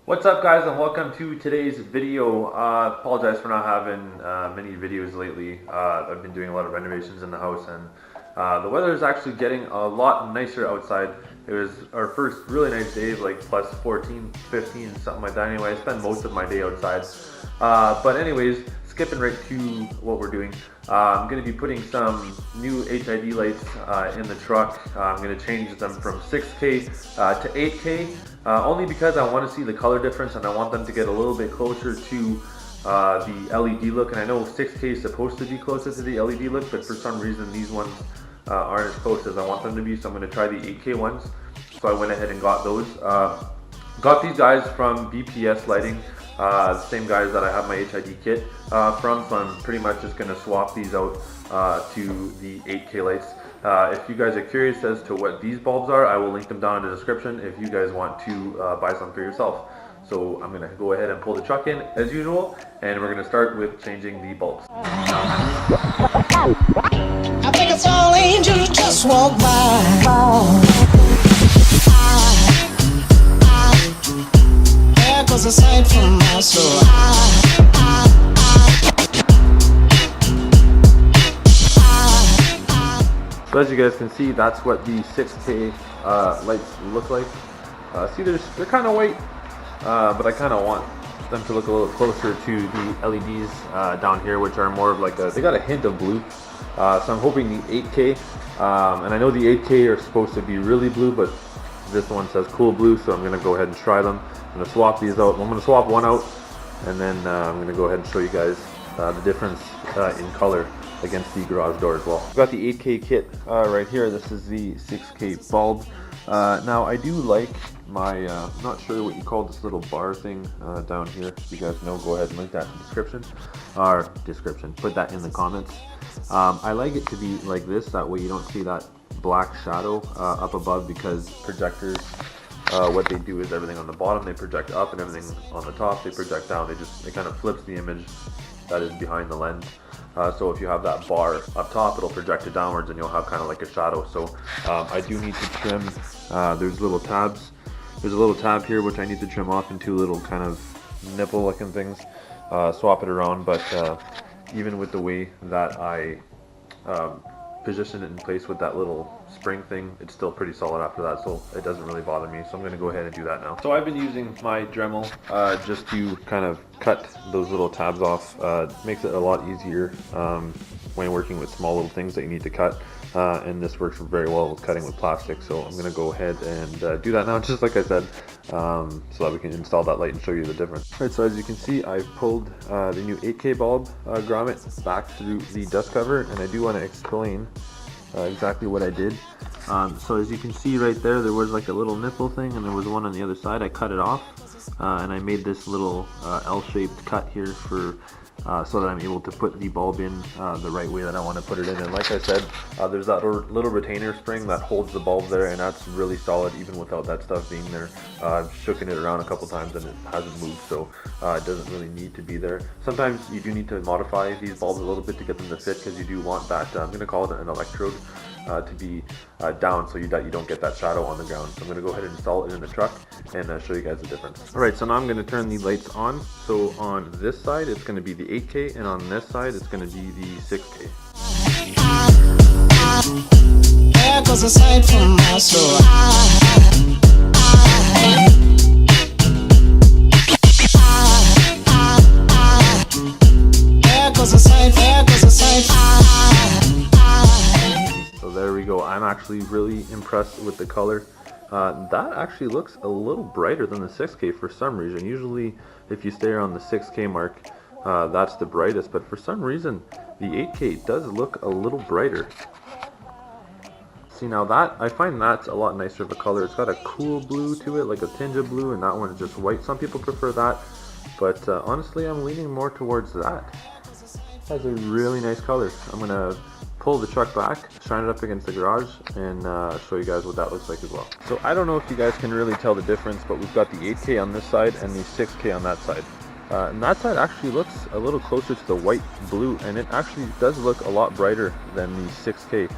What's up, guys, and welcome to today's video. Apologize for not having many videos lately. I've been doing a lot of renovations in the house, and the weather is actually getting a lot nicer outside. It was our first really nice day, like plus 14, 15, something like that. Anyway, I spend most of my day outside. But anyways, skipping right to what we're doing. I'm going to be putting some new HID lights in the truck. I'm going to change them from 6K to 8K. Only because I want to see the color difference and I want them to get a little bit closer to the LED look. And I know 6K is supposed to be closer to the LED look, but for some reason these ones aren't as close as I want them to be. So I'm going to try the 8K ones. So I went ahead and got those. Got these guys from BPS Lighting, the same guys that I have my HID kit from. So I'm pretty much just going to swap these out to the 8K lights. If you guys are curious as to what these bulbs are, I will link them down in the description if you guys want to buy some for yourself. So I'm going to go ahead and pull the truck in as usual, and we're going to start with changing the bulbs. I think it's all angels just walk by. There goes a sight from my soul. So as you guys can see, that's what the 6K lights look like. See, they're kind of white, but I kind of want them to look a little closer to the LEDs down here, which are more of like they got a hint of blue. So I'm hoping the 8K, and I know the 8K are supposed to be really blue, but this one says cool blue, so I'm going to go ahead and try them. I'm going to swap these out. I'm going to swap one out, and then I'm going to go ahead and show you guys the difference in color against the garage door as well. I've got the 8K kit right here. This is the 6K bulb. Now I do like my, not sure what you call this little bar thing down here. If you guys know, go ahead and link that in the description, put that in the comments. I like it to be like this, that way you don't see that black shadow up above, because projectors, what they do is everything on the bottom they project up, and everything on the top they project down. It kind of flips the image that is behind the lens. So if you have that bar up top, it'll project it downwards and you'll have kind of like a shadow. So I do need to trim, there's little tabs. There's a little tab here which I need to trim off into little kind of nipple looking things, swap it around. But even with the way that I position it in place with that little spring thing, it's still pretty solid after that, so it doesn't really bother me. So I'm going to go ahead and do that now. So I've been using my Dremel just to kind of cut those little tabs off. Makes it a lot easier when working with small little things that you need to cut, and this works very well with cutting with plastic. So I'm going to go ahead and do that now, just like I said, so that we can install that light and show you the difference. Alright, so as you can see, I pulled the new 8K bulb grommet back through the dust cover, and I do want to explain exactly what I did. So as you can see right there, there was like a little nipple thing, and there was one on the other side. I cut it off, and I made this little L-shaped cut here for so that I'm able to put the bulb in the right way that I want to put it in. And like I said, there's that little retainer spring that holds the bulb there, and that's really solid even without that stuff being there. I've shooken it around a couple times and it hasn't moved, so it doesn't really need to be there. Sometimes you do need to modify these bulbs a little bit to get them to fit, because you do want that, I'm going to call it an electrode, to be down so that you don't get that shadow on the ground. So I'm going to go ahead and install it in the truck and show you guys the difference. Alright, so now I'm going to turn the lights on. So on this side it's going to be the 8K, and on this side it's going to be the 6K. There goes a sight from my soul. There goes a sight, there goes a sight. So there we go. I'm actually really impressed with the color. That actually looks a little brighter than the 6K for some reason. Usually if you stay around the 6K mark, that's the brightest, but for some reason the 8K does look a little brighter. See, now that, I find that's a lot nicer of a color. It's got a cool blue to it, like a tinge of blue, and that one's just white. Some people prefer that, but honestly I'm leaning more towards that. It has a really nice color. I'm going to pull the truck back, shine it up against the garage, and show you guys what that looks like as well. So I don't know if you guys can really tell the difference, but we've got the 8K on this side and the 6K on that side. And that side actually looks a little closer to the white blue, and it actually does look a lot brighter than the 6K.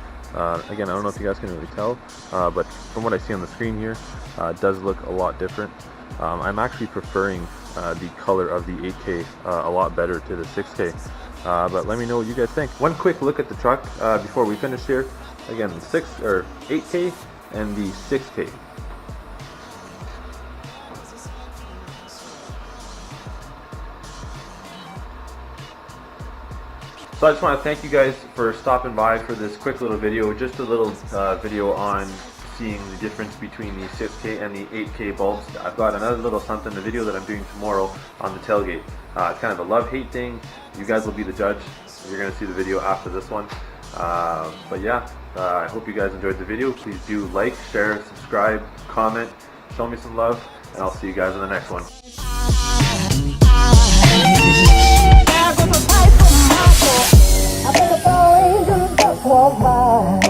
Again, I don't know if you guys can really tell, but from what I see on the screen here, it does look a lot different. I'm actually preferring the color of the 8K a lot better to the 6K. But let me know what you guys think. One quick look at the truck before we finish here. Again, the 8K and the 6K. So I just want to thank you guys for stopping by for this quick little video. Just a little video on seeing the difference between the 6K and the 8K bulbs. I've got another little something, the video that I'm doing tomorrow on the tailgate. It's kind of a love-hate thing. You guys will be the judge. You're going to see the video after this one. But yeah, I hope you guys enjoyed the video. Please do like, share, subscribe, comment, show me some love, and I'll see you guys in the next one. I think a fallen angel just walked by.